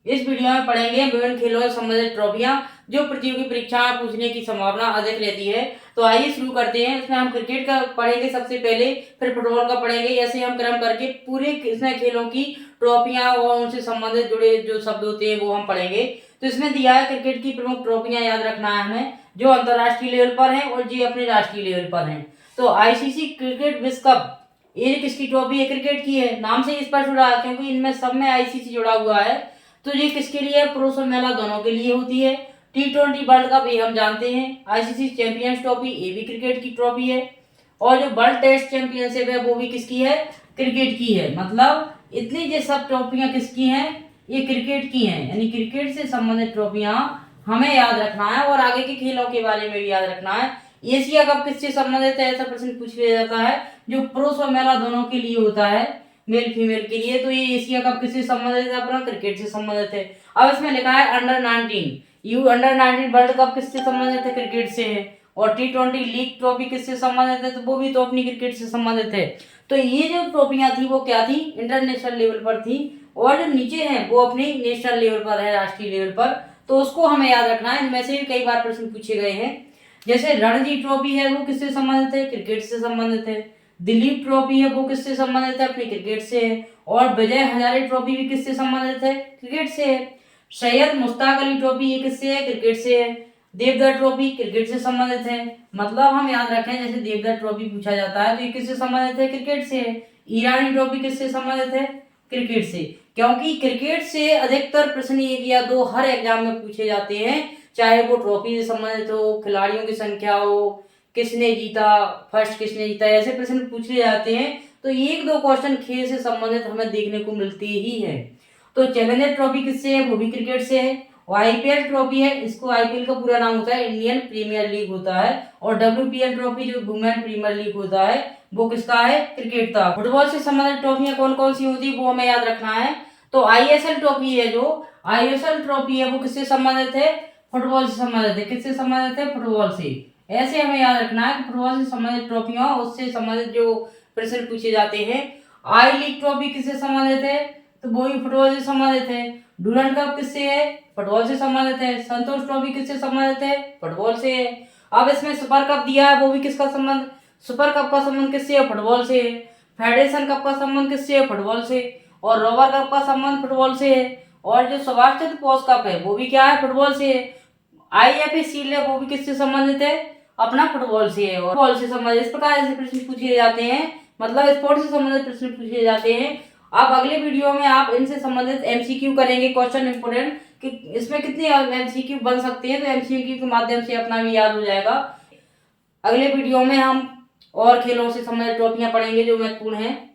इस वीडियो में पढ़ेंगे विभिन्न खेलों से संबंधित ट्रॉफियां जो प्रतियोगी परीक्षा में पूछने की संभावना अधिक रहती है। तो आइए शुरू करते हैं। इसमें हम क्रिकेट का पढ़ेंगे सबसे पहले, फिर फुटबॉल का पढ़ेंगे। ऐसे हम क्रम करके पूरे इसमें खेलों की ट्रॉफियां और उनसे संबंधित जुड़े जो शब्द होते हैं वो हम पढ़ेंगे। तो इसमें दिया है क्रिकेट की प्रमुख ट्रॉफियां याद रखना है हमें, जो अंतर्राष्ट्रीय लेवल पर है और जो अपने राष्ट्रीय लेवल पर है। तो आईसीसी क्रिकेट विश्व कप ये किसकी ट्रॉफी है? क्रिकेट की है। नाम से स्पष्ट हो रहा है क्योंकि इनमें सब में आईसीसी जुड़ा हुआ है। तो ये किसके लिए है? पुरुष और महिला दोनों के लिए होती है। T20 वर्ल्ड कप ये हम जानते हैं। आईसीसी चैंपियंस ट्रॉफी ये भी क्रिकेट की ट्रॉफी है। और जो वर्ल्ड टेस्ट चैंपियनशिप है वो भी किसकी है? क्रिकेट की है। मतलब इतनी जो सब ट्रॉफियां किसकी हैं? ये क्रिकेट की हैं। यानी क्रिकेट से संबंधित ट्रॉफियां हमें याद रखना है और आगे के खेलों के बारे में भी याद रखना है। एशिया कप किससे संबंधित है? ऐसा प्रश्न पूछ लिया जाता है, जो पुरुष और महिला दोनों के लिए होता है, मेल फीमेल के लिए। तो ये एशिया कप किससे संबंधित है? अपना क्रिकेट से संबंधित है। अब इसमें लिखा है under 19, you under 19 world cup किससे संबंधित है? क्रिकेट से है। और T20 लीग ट्रॉफी किससे संबंधित है? तो वो भी तो अपनी क्रिकेट से संबंधित है। तो ये जो ट्रॉफियां थी वो क्या थी? इंटरनेशनल लेवल पर थी। और जो नीचे है वो अपनी नेशनल लेवल पर है, राष्ट्रीय लेवल पर। तो उसको हमें याद रखना है। इनमें से भी कई बार प्रश्न पूछे गए हैं। जैसे रणजी ट्रॉफी है वो किससे संबंधित है? क्रिकेट से संबंधित है। दिलीप ट्रॉफी है वो किससे संबंधित है? अपनी क्रिकेट से है। और विजय हजारे ट्रॉफी भी किससे संबंधित है? क्रिकेट से है। सैयद मुश्ताक अली ट्रॉफी ये किससे है? क्रिकेट से है। देवधर ट्रॉफी क्रिकेट से संबंधित है। मतलब हम याद रखें, जैसे देवधर ट्रॉफी पूछा जाता है तो ये किससे संबंधित है? क्रिकेट से है। ईरानी ट्रॉफी किससे संबंधित है? क्रिकेट से। क्योंकि क्रिकेट से अधिकतर प्रश्न एक या दो हर एग्जाम में पूछे जाते हैं, चाहे वो ट्रॉफी से संबंधित हो, खिलाड़ियों की संख्या हो, किसने जीता, फर्स्ट किसने जीता, ऐसे प्रश्न पूछे जाते हैं। तो एक दो क्वेश्चन खेल से संबंधित हमें देखने को मिलती ही है। तो चैलेंजर ट्रॉफी किससे है? वो भी क्रिकेट से है। और आईपीएल ट्रॉफी है, इसको आईपीएल का पूरा नाम होता है इंडियन प्रीमियर लीग होता है। और डब्ल्यूपीएल ट्रॉफी जो वुमेन प्रीमियर लीग होता है वो किसका है? क्रिकेट का। फुटबॉल से संबंधित ट्रॉफियां कौन कौन सी होती है वो हमें याद रखना है। तो आईएसएल ट्रॉफी है, जो आईएसएल ट्रॉफी है वो किससे संबंधित है? फुटबॉल से संबंधित है। किससे संबंधित है? फुटबॉल से। ऐसे हमें याद रखना है कि फुटबॉल से संबंधित ट्रॉफियां, उससे संबंधित जो प्रश्न पूछे जाते हैं। आई लीग ट्रॉफी किससे संबंधित है? तो वो भी फुटबॉल से संबंधित है। डूरंड कप किससे है? फुटबॉल से संबंधित है। संतोष ट्रॉफी किससे संबंधित है? फुटबॉल से है। अब इसमें सुपर कप दिया है, वो भी किसका संबंध? सुपर कप का संबंध किससे है? फुटबॉल से है। फेडरेशन कप का संबंध किससे है? फुटबॉल से। और रोवर कप का संबंध फुटबॉल से है। और जो सुभाष चंद्र बोस कप है वो भी क्या है? फुटबॉल से है। आईएफए शील्ड है वो भी किससे संबंधित है? अपना फुटबॉल से है। और फुटबॉल से संबंधित इस प्रकार ऐसे प्रश्न पूछे जाते हैं, मतलब स्पोर्ट्स से संबंधित प्रश्न पूछे जाते हैं। अब अगले वीडियो में आप इनसे संबंधित एमसीक्यू करेंगे, क्वेश्चन इंपोर्टेंट, कि इसमें कितने एमसीक्यू बन सकते हैं। तो एमसीक्यू के माध्यम से अपना भी याद हो जाएगा। अगले वीडियो में हम और खेलों से संबंधित ट्रॉफियां पढ़ेंगे जो महत्वपूर्ण हैं।